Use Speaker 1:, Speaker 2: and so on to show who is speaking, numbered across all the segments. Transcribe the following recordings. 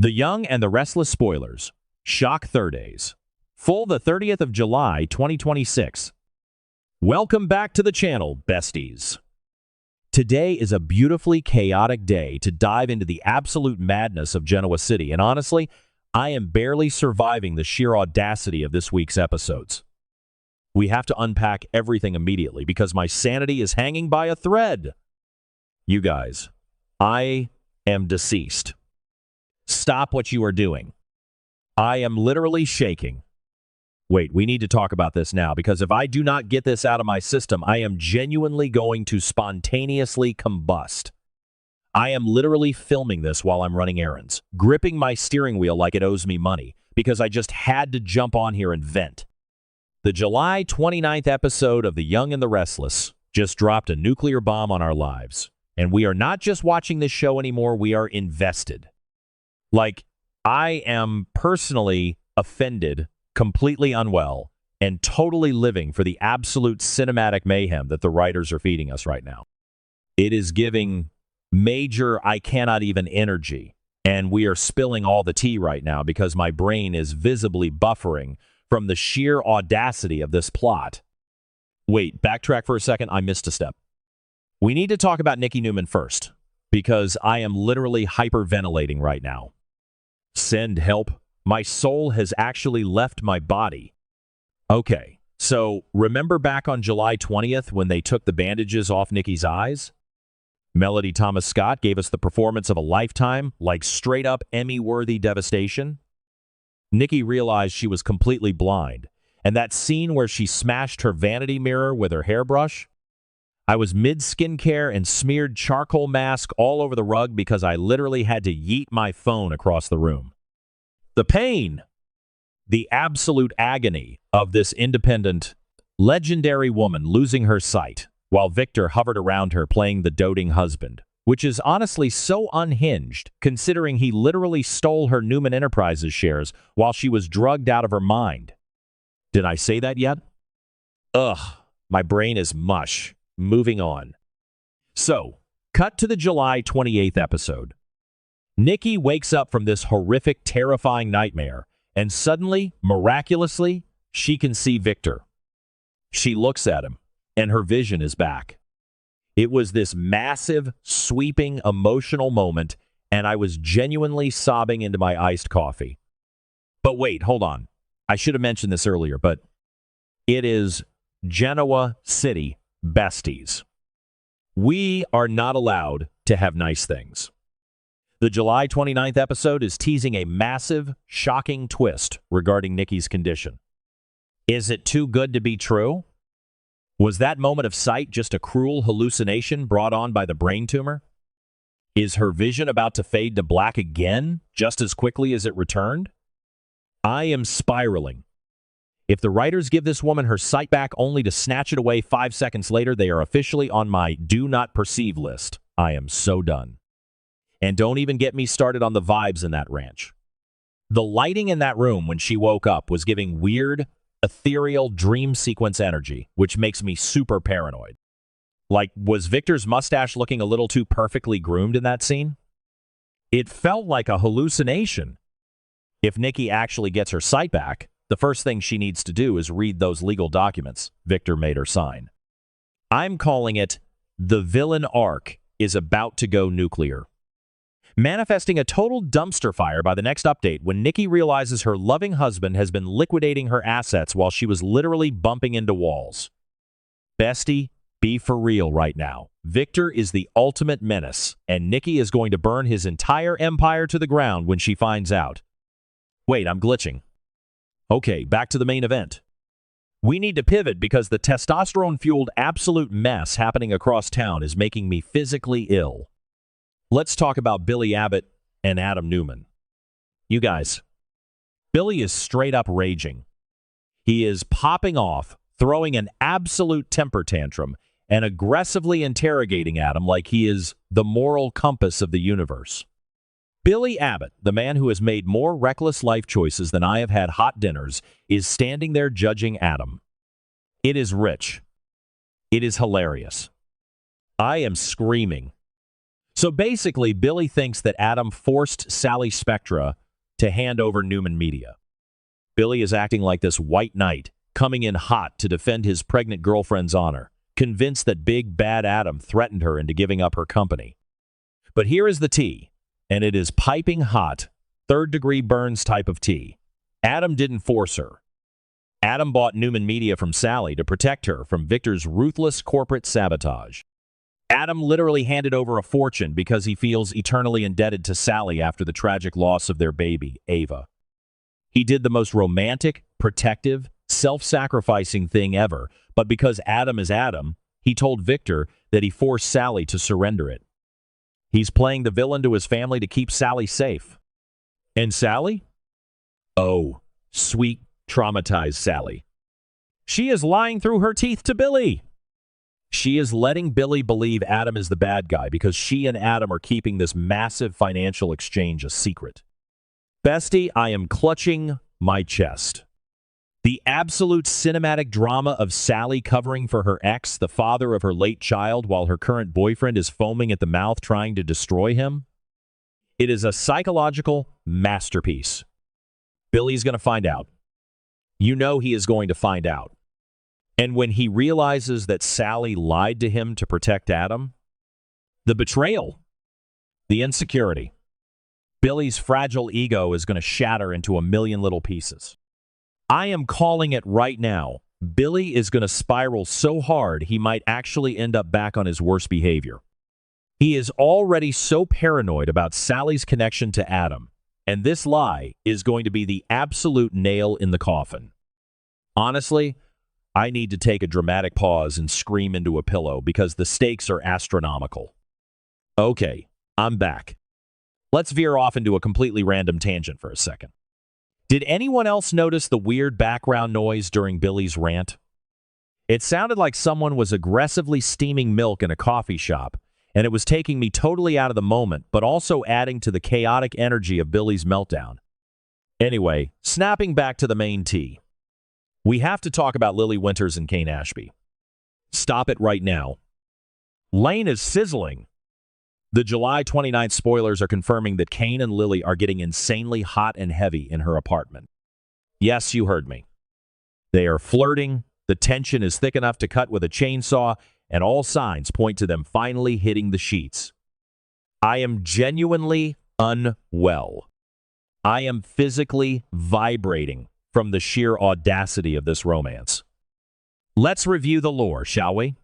Speaker 1: The Young and the Restless spoilers. Shock Thurdays. Full the 30th of July, 2026. Welcome back to the channel, besties. Today is a beautifully chaotic day to dive into the absolute madness of Genoa City, and honestly, I am barely surviving the sheer audacity of this week's episodes. We have to unpack everything immediately because my sanity is hanging by a thread. You guys, I am deceased. Stop what you are doing. I am literally shaking. Wait, we need to talk about this now because if I do not get this out of my system, I am genuinely going to spontaneously combust. I am literally filming this while I'm running errands, gripping my steering wheel like it owes me money because I just had to jump on here and vent. The July 29th episode of The Young and the Restless just dropped a nuclear bomb on our lives. And we are not just watching this show anymore, we are invested. Like, I am personally offended, completely unwell, and totally living for the absolute cinematic mayhem that the writers are feeding us right now. It is giving major I cannot even energy, and we are spilling all the tea right now because my brain is visibly buffering from the sheer audacity of this plot. Wait, backtrack for a second, I missed a step. We need to talk about Nikki Newman first, because I am literally hyperventilating right now. Send help. My soul has actually left my body. Okay, so remember back on July 20th when they took the bandages off Nikki's eyes? Melody Thomas Scott gave us the performance of a lifetime, like straight-up Emmy-worthy devastation. Nikki realized she was completely blind, and that scene where she smashed her vanity mirror with her hairbrush? I was mid-skincare and smeared charcoal mask all over the rug because I literally had to yeet my phone across the room. The pain, the absolute agony of this independent, legendary woman losing her sight while Victor hovered around her playing the doting husband, which is honestly so unhinged considering he literally stole her Newman Enterprises shares while she was drugged out of her mind. Did I say that yet? Ugh, my brain is mush. Moving on. So, cut to the July 28th episode. Nikki wakes up from this horrific, terrifying nightmare, and suddenly, miraculously, she can see Victor. She looks at him, and her vision is back. It was this massive, sweeping, emotional moment, and I was genuinely sobbing into my iced coffee. But wait, hold on. I should have mentioned this earlier, but it is Genoa City. Besties. We are not allowed to have nice things. The July 29th episode is teasing a massive, shocking twist regarding Nikki's condition. Is it too good to be true? Was that moment of sight just a cruel hallucination brought on by the brain tumor? Is her vision about to fade to black again, just as quickly as it returned? I am spiraling. If the writers give this woman her sight back only to snatch it away 5 seconds later, they are officially on my do not perceive list. I am so done. And don't even get me started on the vibes in that ranch. The lighting in that room when she woke up was giving weird, ethereal dream sequence energy, which makes me super paranoid. Like, was Victor's mustache looking a little too perfectly groomed in that scene? It felt like a hallucination. If Nikki actually gets her sight back, the first thing she needs to do is read those legal documents Victor made her sign. I'm calling it the villain arc is about to go nuclear. Manifesting a total dumpster fire by the next update when Nikki realizes her loving husband has been liquidating her assets while she was literally bumping into walls. Bestie, be for real right now. Victor is the ultimate menace, and Nikki is going to burn his entire empire to the ground when she finds out. Wait, I'm glitching. Okay, back to the main event. We need to pivot because the testosterone-fueled absolute mess happening across town is making me physically ill. Let's talk about Billy Abbott and Adam Newman. You guys, Billy is straight up raging. He is popping off, throwing an absolute temper tantrum, and aggressively interrogating Adam like he is the moral compass of the universe. Billy Abbott, the man who has made more reckless life choices than I have had hot dinners, is standing there judging Adam. It is rich. It is hilarious. I am screaming. So basically, Billy thinks that Adam forced Sally Spectra to hand over Newman Media. Billy is acting like this white knight, coming in hot to defend his pregnant girlfriend's honor, convinced that big bad Adam threatened her into giving up her company. But here is the tea, and it is piping hot, third-degree burns type of tea. Adam didn't force her. Adam bought Newman Media from Sally to protect her from Victor's ruthless corporate sabotage. Adam literally handed over a fortune because he feels eternally indebted to Sally after the tragic loss of their baby, Ava. He did the most romantic, protective, self-sacrificing thing ever, but because Adam is Adam, he told Victor that he forced Sally to surrender it. He's playing the villain to his family to keep Sally safe. And Sally? Oh, sweet, traumatized Sally. She is lying through her teeth to Billy. She is letting Billy believe Adam is the bad guy because she and Adam are keeping this massive financial exchange a secret. Bestie, I am clutching my chest. The absolute cinematic drama of Sally covering for her ex, the father of her late child, while her current boyfriend is foaming at the mouth trying to destroy him. It is a psychological masterpiece. Billy's going to find out. You know he is going to find out. And when he realizes that Sally lied to him to protect Adam, the betrayal, the insecurity, Billy's fragile ego is going to shatter into a million little pieces. I am calling it right now. Billy is going to spiral so hard he might actually end up back on his worst behavior. He is already so paranoid about Sally's connection to Adam, and this lie is going to be the absolute nail in the coffin. Honestly, I need to take a dramatic pause and scream into a pillow because the stakes are astronomical. Okay, I'm back. Let's veer off into a completely random tangent for a second. Did anyone else notice the weird background noise during Billy's rant? It sounded like someone was aggressively steaming milk in a coffee shop, and it was taking me totally out of the moment, but also adding to the chaotic energy of Billy's meltdown. Anyway, snapping back to the main tea. We have to talk about Lily Winters and Kane Ashby. Stop it right now. Lane is sizzling. The July 29th spoilers are confirming that Kane and Lily are getting insanely hot and heavy in her apartment. Yes, you heard me. They are flirting, the tension is thick enough to cut with a chainsaw, and all signs point to them finally hitting the sheets. I am genuinely unwell. I am physically vibrating from the sheer audacity of this romance. Let's review the lore, shall we?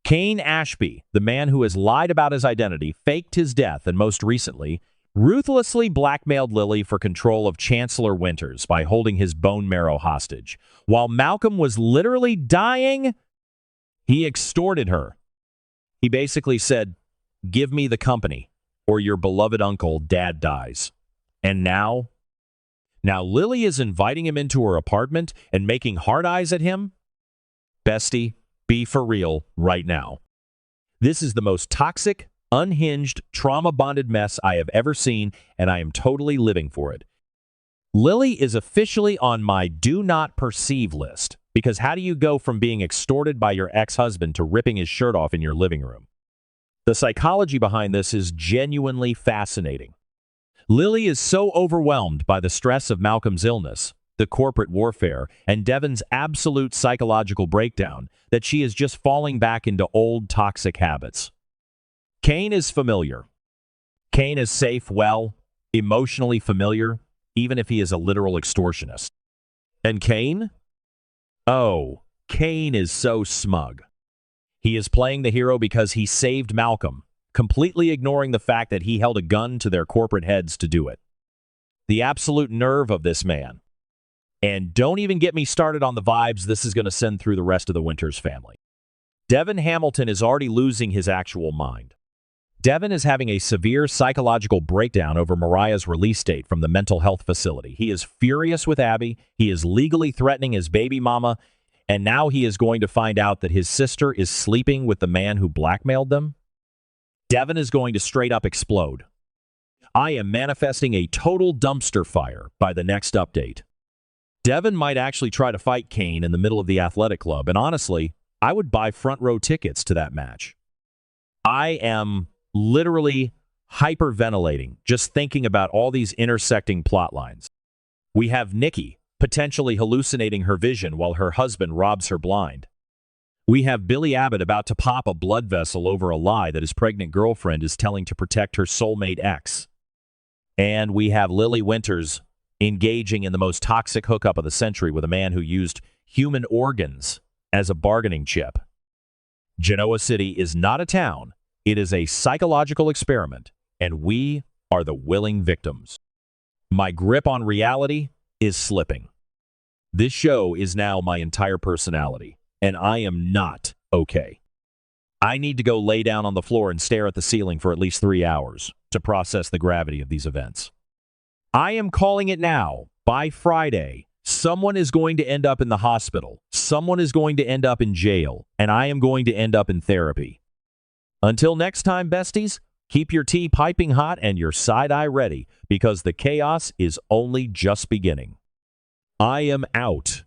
Speaker 1: Kane Ashby, the man who has lied about his identity, faked his death, and most recently, ruthlessly blackmailed Lily for control of Chancellor Winters by holding his bone marrow hostage. While Malcolm was literally dying, he extorted her. He basically said, "Give me the company, or your beloved uncle, Dad, dies." And now Lily is inviting him into her apartment and making hard eyes at him? Bestie, be for real right now. This is the most toxic, unhinged, trauma-bonded mess I have ever seen, and I am totally living for it. Lily is officially on my do not perceive list, because how do you go from being extorted by your ex-husband to ripping his shirt off in your living room? The psychology behind this is genuinely fascinating. Lily is so overwhelmed by the stress of Malcolm's illness, the corporate warfare, and Devon's absolute psychological breakdown that she is just falling back into old toxic habits. Kane is familiar. Kane is safe, well, emotionally familiar, even if he is a literal extortionist. And Kane? Oh, Kane is so smug. He is playing the hero because he saved Malcolm, completely ignoring the fact that he held a gun to their corporate heads to do it. The absolute nerve of this man. And don't even get me started on the vibes this is going to send through the rest of the Winters family. Devon Hamilton is already losing his actual mind. Devon is having a severe psychological breakdown over Mariah's release date from the mental health facility. He is furious with Abby, he is legally threatening his baby mama, and now he is going to find out that his sister is sleeping with the man who blackmailed them. Devon is going to straight up explode. I am manifesting a total dumpster fire by the next update. Devon might actually try to fight Kane in the middle of the athletic club, and honestly, I would buy front row tickets to that match. I am literally hyperventilating just thinking about all these intersecting plot lines. We have Nikki potentially hallucinating her vision while her husband robs her blind. We have Billy Abbott about to pop a blood vessel over a lie that his pregnant girlfriend is telling to protect her soulmate ex. And we have Lily Winters engaging in the most toxic hookup of the century with a man who used human organs as a bargaining chip. Genoa City is not a town. It is a psychological experiment, and we are the willing victims. My grip on reality is slipping. This show is now my entire personality, and I am not okay. I need to go lay down on the floor and stare at the ceiling for at least 3 hours to process the gravity of these events. I am calling it now. By Friday, someone is going to end up in the hospital. Someone is going to end up in jail, and I am going to end up in therapy. Until next time, besties, keep your tea piping hot and your side-eye ready, because the chaos is only just beginning. I am out.